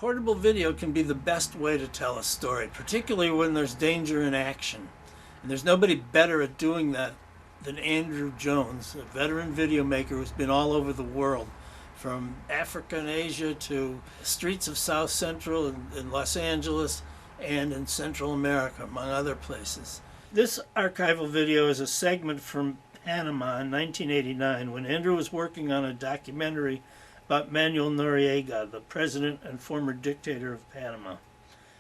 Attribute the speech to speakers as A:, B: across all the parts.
A: Portable video can be the best way to tell a story, particularly when there's danger in action. And there's nobody better at doing that than Andrew Jones, a veteran videomaker who's been all over the world, from Africa and Asia to the streets of South Central in Los Angeles and in Central America, among other places. This archival video is a segment from Panama in 1989 when Andrew was working on a documentary about Manuel Noriega, the president and former dictator of Panama.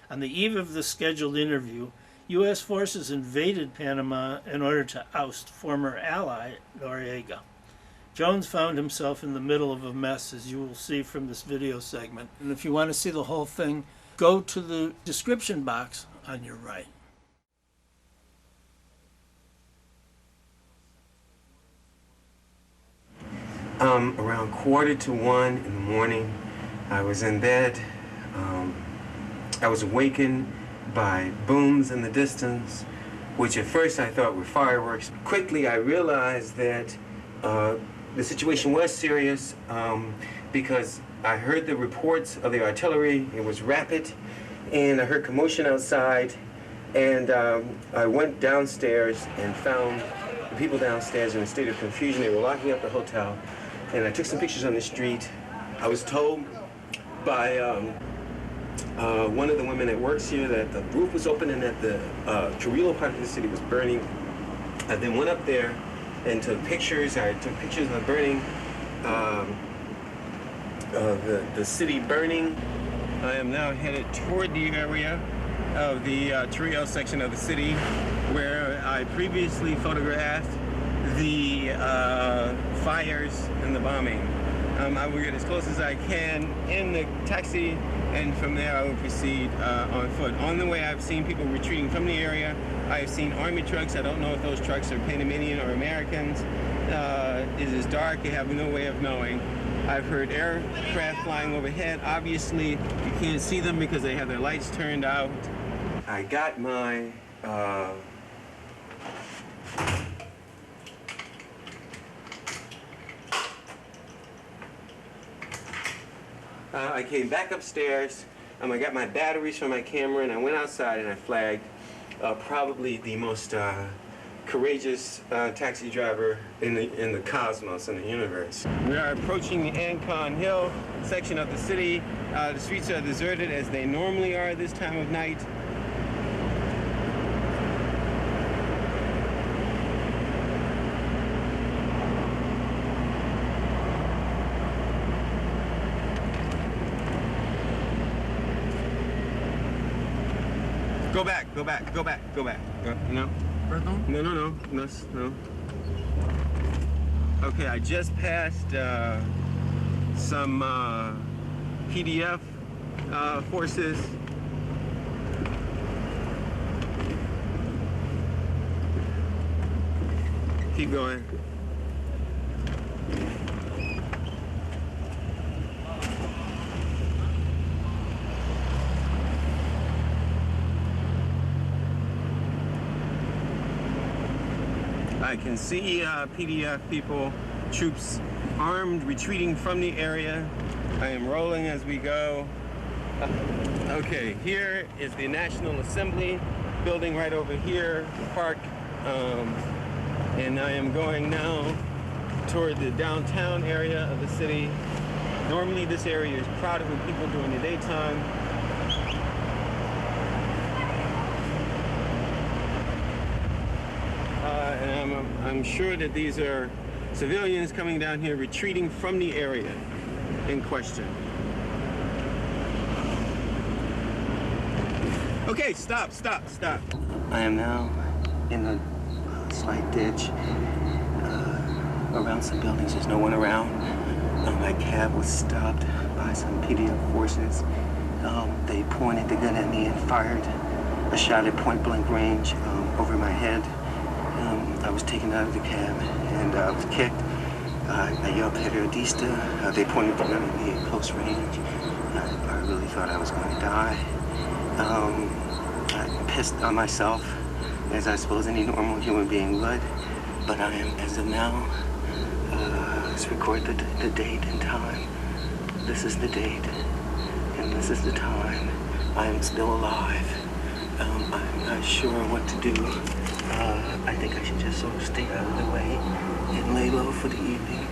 A: On the eve of the scheduled interview, U.S. forces invaded Panama in order to oust former ally Noriega. Jones found himself in the middle of a mess, as you will see from this video segment. And if you want to see the whole thing, go to the description box on your right.
B: Around 1:45 in the morning, I was in bed. I was awakened by booms in the distance, which at first I thought were fireworks. Quickly I realized that the situation was serious because I heard the reports of the artillery. It was rapid, and I heard commotion outside, and I went downstairs and found the people downstairs in a state of confusion. They were locking up the hotel, and I took some pictures on the street. I was told by one of the women that works here that the roof was open and that the Trujillo part of the city was burning. I then went up there and took pictures. I took pictures of the burning, the city burning. I am now headed toward the area of the Trujillo section of the city where I previously photographed the fires and the bombing. I will get as close as I can in the taxi, and from there I will proceed on foot. On the way, I've seen people retreating from the area. I've seen army trucks. I don't know if those trucks are Panamanian or Americans. It is dark. You have no way of knowing. I've heard aircraft flying overhead. Obviously, you can't see them because they have their lights turned out. I got my I came back upstairs, I got my batteries for my camera, and I went outside and I flagged probably the most courageous taxi driver in the cosmos, in the universe. We are approaching the Ancon Hill section of the city. The streets are deserted as they normally are this time of night. Go back, go back, go back, go back. No.
C: Pardon?
B: No. Okay, I just passed some PDF forces. Keep going. I can see PDF people, troops armed, retreating from the area. I am rolling as we go. Okay, here is the National Assembly building right over here, the park. And I am going now toward the downtown area of the city. Normally this area is crowded with people during the daytime. And I'm sure that these are civilians coming down here, retreating from the area in question. Okay, stop. I am now in a slight ditch around some buildings. There's no one around. My cab was stopped by some PDF forces. They pointed the gun at me and fired a shot at point-blank range over my head. I was taken out of the cab and I was kicked. I yelled "Periodista." They pointed the gun at me at close range. I really thought I was going to die. I pissed on myself, as I suppose any normal human being would. But I am, as of now, let's record the date and time. This is the date, and this is the time. I am still alive. I'm not sure what to do. I think I should just sort of stay out of the way and lay low for the evening.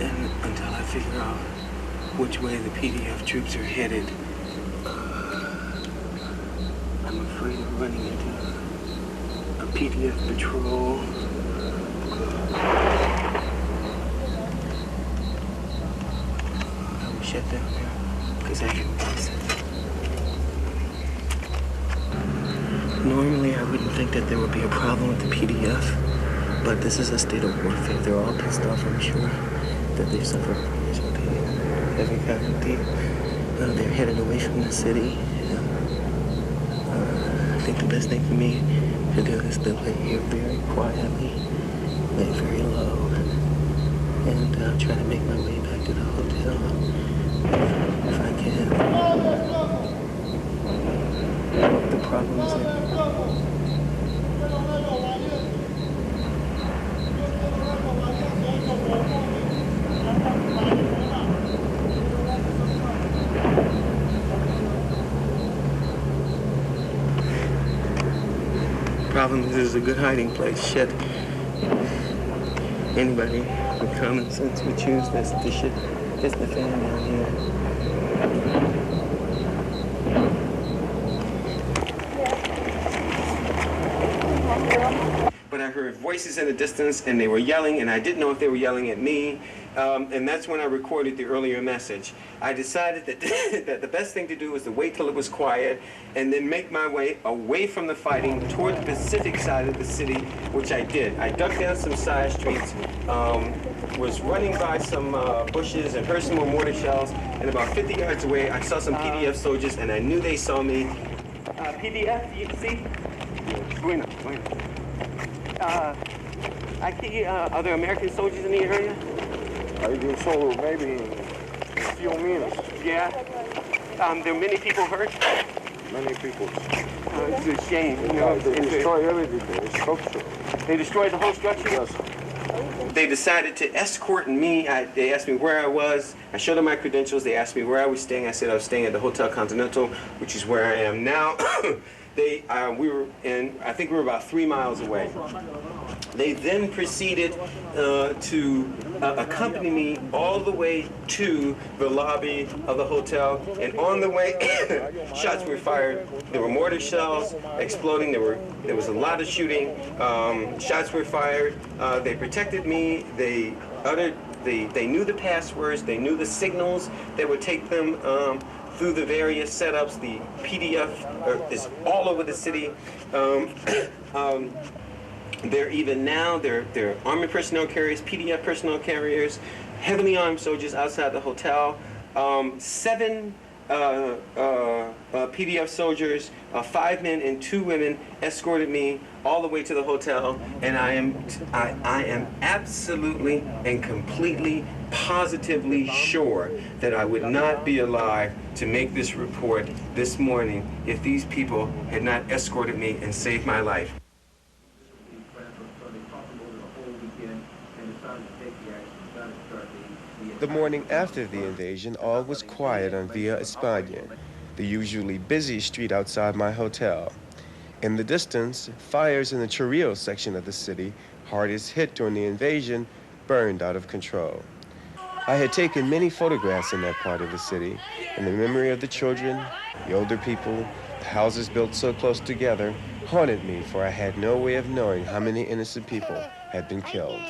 B: And until I figure out which way the PDF troops are headed. I'm afraid of running into a PDF patrol. I will shut down there because I can miss it. Normally I wouldn't think that there would be a problem with the PDF, but this is a state of warfare. They're all pissed off, I'm sure, that they've suffered financial pain, heavy casualty. They're headed away from the city. I think the best thing for me to do is to lay here very quietly, lay very low, and try to make my way back to the hotel if I can. The problem is that problem is, this is a good hiding place. Shit. Anybody with common sense would choose this. This shit hits the fan down here. But I heard voices in the distance, and they were yelling, and I didn't know if they were yelling at me. And that's when I recorded the earlier message. I decided that, that the best thing to do was to wait till it was quiet and then make my way away from the fighting toward the Pacific side of the city, which I did. I ducked down some side streets, was running by some bushes and heard some more mortar shells, and about 50 yards away I saw some PDF soldiers, and I knew they saw me. PDF, you see? Bueno. I see other American soldiers in the area.
C: I think so, maybe a few minutes.
B: Yeah. There are many people hurt.
C: Many people.
B: It's a shame. You know,
C: They destroy everything, the structure.
B: They destroyed the whole structure?
C: Yes.
B: They decided to escort me. They asked me where I was. I showed them my credentials. They asked me where I was staying. I said I was staying at the Hotel Continental, which is where I am now. We were in, I think we were about 3 miles away. They then proceeded to accompany me all the way to the lobby of the hotel, and on the way, shots were fired. There were mortar shells exploding. There was a lot of shooting. Shots were fired. They protected me. They knew the passwords. They knew the signals that would take them through the various setups. The PDF is all over the city. They're even now, they're army personnel carriers, PDF personnel carriers, heavily armed soldiers outside the hotel. 7 PDF soldiers, 5 men and 2 women escorted me all the way to the hotel, and I am absolutely and completely positively sure that I would not be alive to make this report this morning if these people had not escorted me and saved my life.
D: The morning after the invasion, all was quiet on Via España, the usually busy street outside my hotel. In the distance, fires in the Chorrillos section of the city, hardest hit during the invasion, burned out of control. I had taken many photographs in that part of the city, and the memory of the children, the older people, the houses built so close together, haunted me, for I had no way of knowing how many innocent people had been killed.